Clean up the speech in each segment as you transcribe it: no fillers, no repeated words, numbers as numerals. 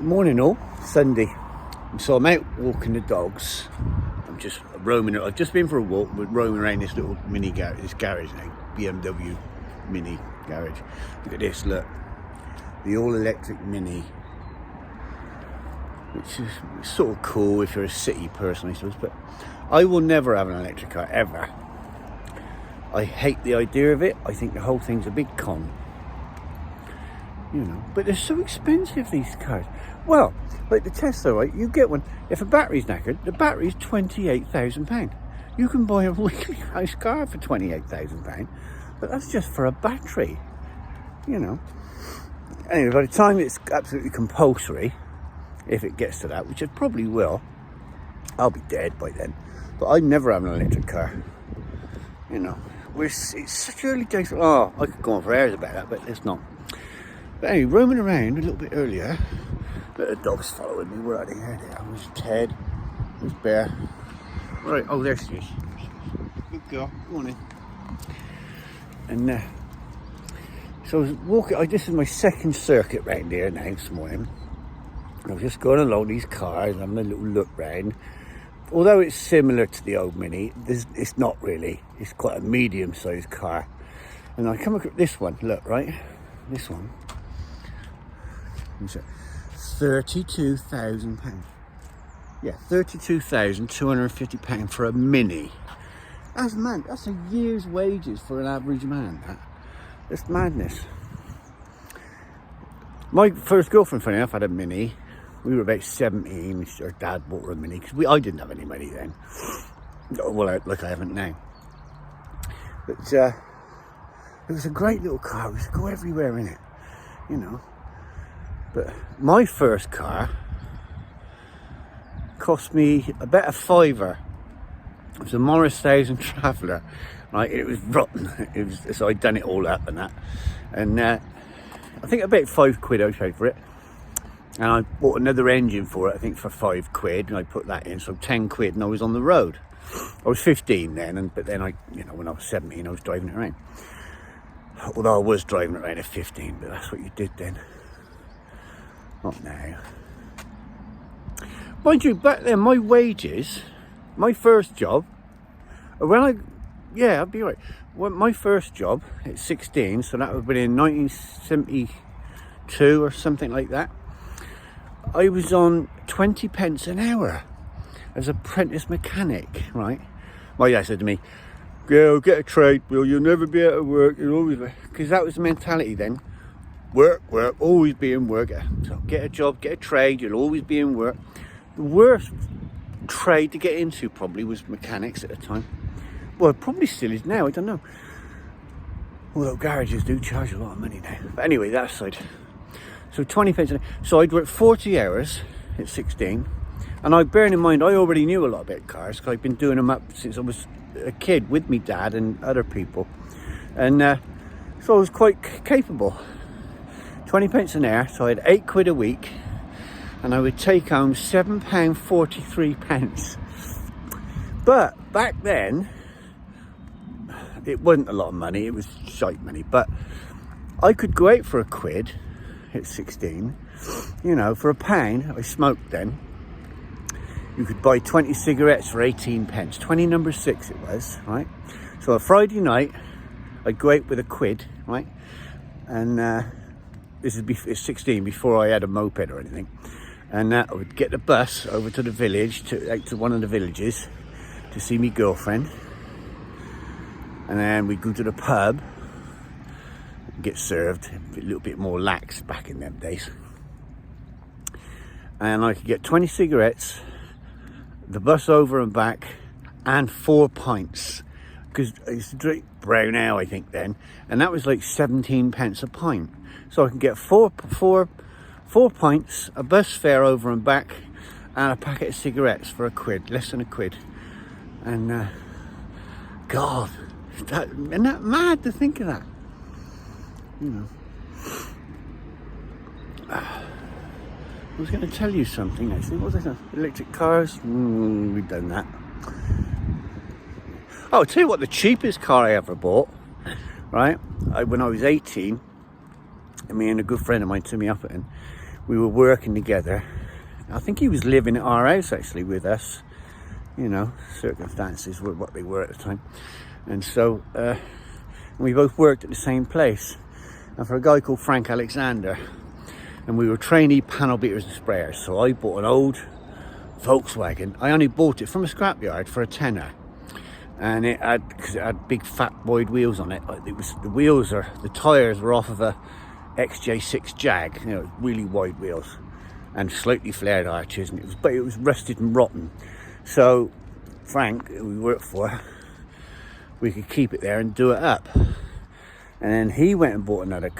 Morning all, Sunday. So I'm out walking the dogs. I'm just roaming. I've just been for a walk, but roaming around this little mini garage, this garage now, BMW mini garage. Look at this, look. The all-electric mini. Which is sort of cool if you're a city person, I suppose, but I will never have an electric car, ever. I hate the idea of it. I think the whole thing's a big con. You know, but they're so expensive, these cars. Well, like the Tesla, right? You get one, if a battery's knackered, the battery's £28,000. You can buy a really nice car for £28,000, but that's just for a battery, you know. Anyway, by the time it's absolutely compulsory, if it gets to that, which it probably will, I'll be dead by then. But I'd never have an electric car, you know. It's such early days. Oh, I could go on for hours about that, but it's not. But anyway, roaming around a little bit earlier, but the dog's following me. Where are they? There they are. There's Ted. There's Bear. Right, oh, there she is. Good girl. Go on in. And so I was walking. This is my second circuit round here now this morning. I was just going along these cars, having a little look round. Although it's similar to the old Mini, it's not really. It's quite a medium-sized car. And I come across this one. Look, right? This one. £32,000. Yeah, £32,250 for a Mini. That's mad. That's a year's wages for an average man. That's madness. My first girlfriend, funny enough, had a Mini. We were about 17. Her dad bought her a Mini because I didn't have any money then. Well, like I haven't now. But it was a great little car. We used to go everywhere in it, you know. But my first car cost me about a £5. It was a Morris 1000 Traveller. Right, it was rotten. So I'd done it all up and that. And I think about £5 I paid for it. And I bought another engine for it, I think for £5, and I put that in, so £10, and I was on the road. I was 15 then, but then when I was 17, I was driving it around. Although I was driving it around at 15, but that's what you did then. Not now. Mind you, back then, my wages, my first job, I'd be right. Well, my first job at 16, so that would have been in 1972 or something like that. I was on 20 pence an hour as apprentice mechanic, right? My dad said to me, "Go get a trade, Bill, you'll never be able to work, you'll always..." Because that was the mentality then. Work, always be in work. So get a job, get a trade, you'll always be in work. The worst trade to get into probably was mechanics at the time. Well, it probably still is now, I don't know. Although garages do charge a lot of money now. But anyway, that side. So 20 pence an hour. So I'd work 40 hours at 16. And bearing in mind, I already knew a lot about cars because I've been doing them up since I was a kid with me dad and other people. And so I was quite capable. 20 pence an hour, so I had £8 a week. And I would take home £7.43. But back then, it wasn't a lot of money, it was shite money. But I could go out for £1 at 16, you know, for £1. I smoked then. You could buy 20 cigarettes for 18 pence, 20 number 6 it was, right? So a Friday night, I'd go out with £1, right? And this is at 16, before I had a moped or anything. And I would get the bus over to the village, out to one of the villages, to see me girlfriend. And then we'd go to the pub, get served, a little bit more lax back in them days. And I could get 20 cigarettes, the bus over and back, and 4 pints. Because I used to drink brown ale, I think, then. And that was like 17 pence a pint. So I can get four pints, a bus fare over and back, and a packet of cigarettes for £1, less than £1. And, God, isn't that mad to think of that? You know. I was going to tell you something actually. What was I saying? Electric cars? We've done that. Oh, I'll tell you what, the cheapest car I ever bought, right? When I was 18, me and a good friend of mine took me up it, and we were working together. I think he was living at our house actually with us. You know, circumstances were what they were at the time. And so we both worked at the same place. And for a guy called Frank Alexander. And we were trainee panel beaters and sprayers. So I bought an old Volkswagen. I only bought it from a scrapyard for a tenner. And because it had big fat wide wheels on it. The tyres were off of a XJ6 Jag, you know, really wide wheels and slightly flared arches, and it was rusted and rotten. So Frank, who we worked for, we could keep it there and do it up. And then he went and bought a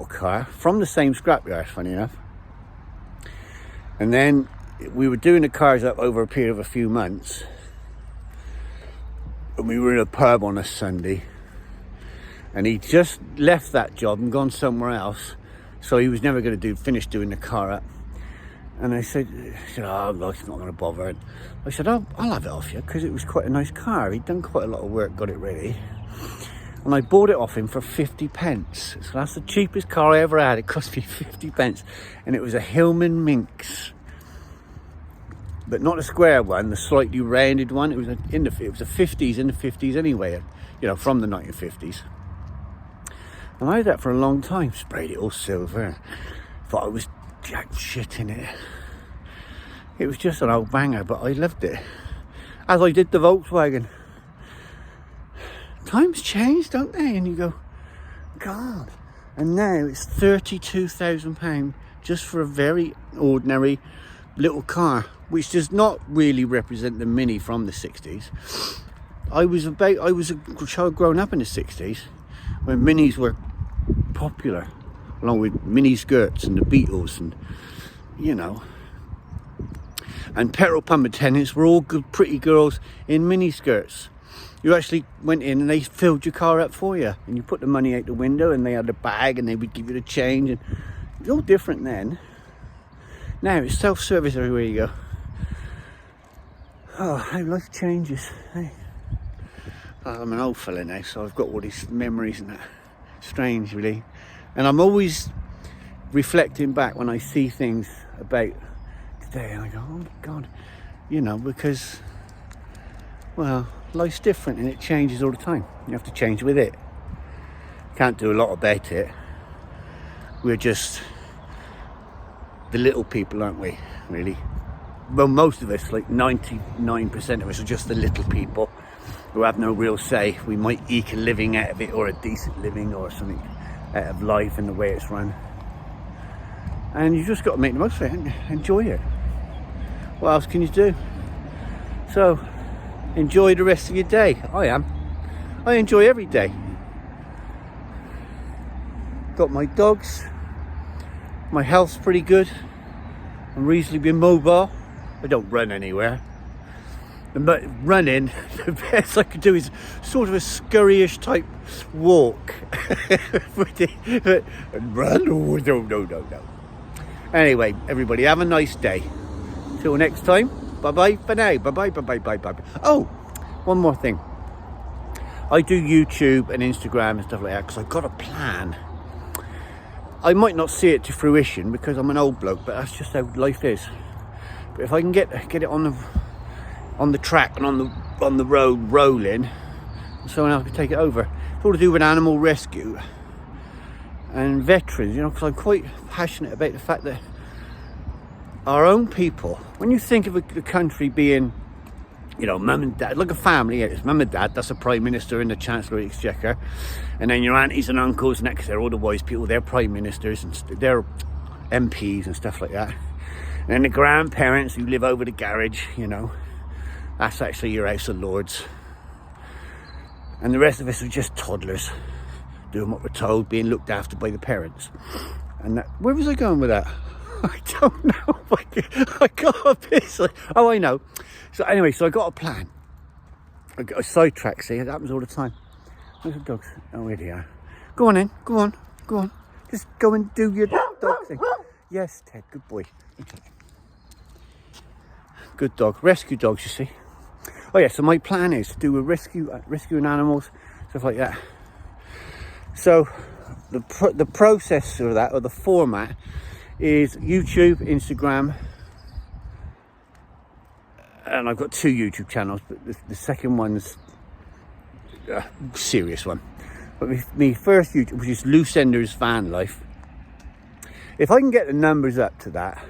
car from the same scrapyard, funny enough. And then we were doing the cars up over a period of a few months. And we were in a pub on a Sunday. And he just left that job and gone somewhere else. So he was never going to finish doing the car up. And I said, oh, look, he's not going to bother. And I said, I'll have it off you, because it was quite a nice car. He'd done quite a lot of work, got it ready. And I bought it off him for 50 pence. So that's the cheapest car I ever had. It cost me 50 pence. And it was a Hillman Minx. But not a square one, the slightly rounded one. It was in the 50s anyway, you know, from the 1950s. And I had that for a long time. Sprayed it all silver. Thought I was jack shit in it. It was just an old banger, but I loved it. As I did the Volkswagen. Times change, don't they? And you go, God. And now it's £32,000 just for a very ordinary little car, which does not really represent the Mini from the 60s. I was a child growing up in the 60s when Minis were popular, along with mini skirts and the Beatles, and you know, and petrol pump attendants were all good pretty girls in mini skirts. You actually went in and they filled your car up for you, and you put the money out the window and they had a bag and they would give you the change, and it was all different then. Now it's self-service everywhere you go. Oh, how life changes. Hey. I'm an old fella now, so I've got all these memories and that. Strange, really. And I'm always reflecting back when I see things about today, and I go, oh my God, you know, because, well, life's different and it changes all the time. You have to change with it. Can't do a lot about it. We're just the little people, aren't we, really? Well, most of us, like 99% of us, are just the little people who have no real say. We might eke a living out of it, or a decent living, or something out of life and the way it's run. And you just got to make the most of it and enjoy it. What else can you do? So, enjoy the rest of your day. I enjoy every day. Got my dogs. My health's pretty good. I'm reasonably mobile. I don't run anywhere. But running, the best I could do is sort of a scurryish type walk. But run? Oh, no. Anyway, everybody, have a nice day. Till next time. Bye-bye for now. Bye-bye. Oh, one more thing. I do YouTube and Instagram and stuff like that because I've got a plan. I might not see it to fruition because I'm an old bloke, but that's just how life is. But if I can get it on the track and on the road rolling, someone else can take it over. It's all to do with animal rescue and veterans, you know, because I'm quite passionate about the fact that our own people, when you think of a country being, you know, mum and dad, like a family, it's mum and dad, that's the Prime Minister and the Chancellor of the Exchequer, and then your aunties and uncles, and because they're all the wise people, they're Prime Ministers and they're MPs and stuff like that. And then the grandparents who live over the garage, you know, that's actually your House of Lords. And the rest of us are just toddlers, doing what we're told, being looked after by the parents. And that, where was I going with that? I don't know. I got a bit. Oh, I know. So anyway, so I got a plan. I got a sidetrack. See, it happens all the time. Where's the dogs? Oh, here they are. Go on in. Go on. Just go and do your dog thing. Yes, Ted. Good boy. Good dog. Rescue dogs, you see. Oh yeah. So my plan is to do a rescuing animals, stuff like that. So the process of that, or the format, is YouTube, Instagram, and I've got 2 YouTube channels, but the second one's a serious one. But my first YouTube, which is Loose Enders Van Life, if I can get the numbers up to that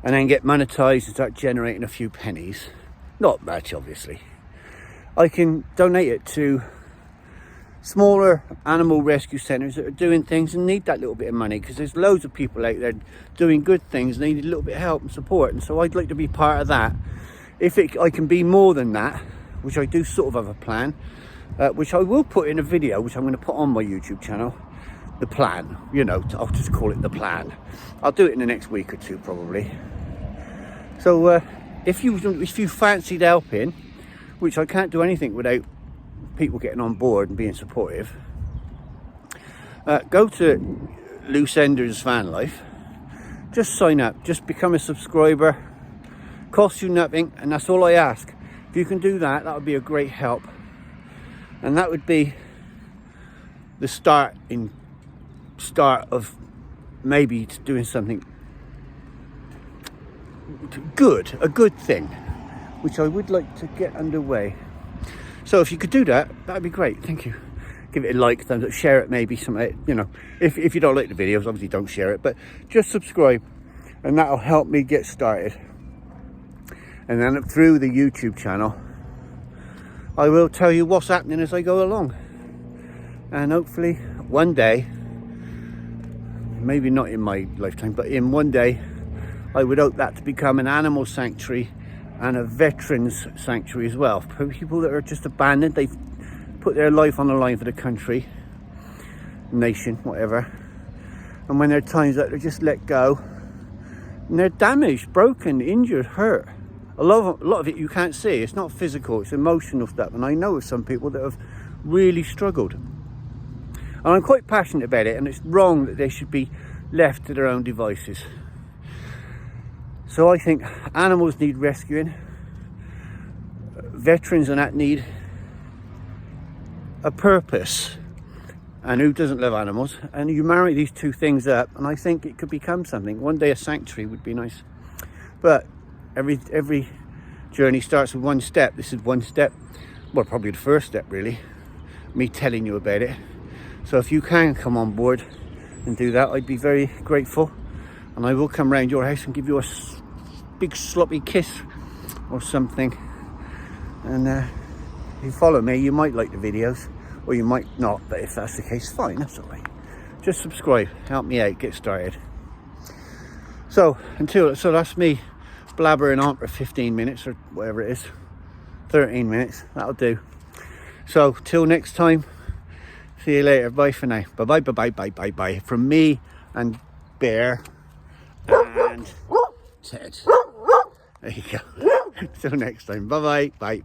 and then get monetized and start generating a few pennies, not much obviously, I can donate it to smaller animal rescue centres that are doing things and need that little bit of money, because there's loads of people out there doing good things and they need a little bit of help and support, and so I'd like to be part of that. If I can be more than that, which I do sort of have a plan, which I will put in a video, which I'm going to put on my YouTube channel, the plan, you know, I'll just call it the plan. I'll do it in the next week or 2 probably. So if you fancied helping, which I can't do anything without people getting on board and being supportive, go to Loose Enders Van Life, just sign up, just become a subscriber, costs you nothing, and that's all I ask. If you can do that, that would be a great help, and that would be the start of maybe doing something good, a good thing, which I would like to get underway. So if you could do that, that'd be great. Thank you. Give it a like, thumbs up, share it, maybe something, you know. If you don't like the videos, obviously don't share it, but just subscribe, and that'll help me get started. And then through the YouTube channel, I will tell you what's happening as I go along. And hopefully one day, maybe not in my lifetime, but in one day, I would hope that to become an animal sanctuary and a veterans sanctuary as well, for people that are just abandoned. They've put their life on the line for the country, nation, whatever, and when there are times that they're just let go and they're damaged, broken, injured, hurt. A lot of it you can't see. It's not physical, it's emotional stuff, and I know of some people that have really struggled, and I'm quite passionate about it, and it's wrong that they should be left to their own devices. So I think animals need rescuing, veterans and that need a purpose, and who doesn't love animals? And you marry these 2 things up, and I think it could become something. One day a sanctuary would be nice, but every journey starts with 1 step. This is 1 step, well, probably the first step really, me telling you about it. So if you can come on board and do that, I'd be very grateful, and I will come round your house and give you a big sloppy kiss or something. And if you follow me, you might like the videos, or you might not, but if that's the case, fine, that's all right. Just subscribe, help me out, get started. So that's me blabbering on for 15 minutes or whatever it is, 13 minutes, that'll do. So till next time, see you later, bye for now, bye bye from me and Bear and Ted. There you go. Till next time, bye bye.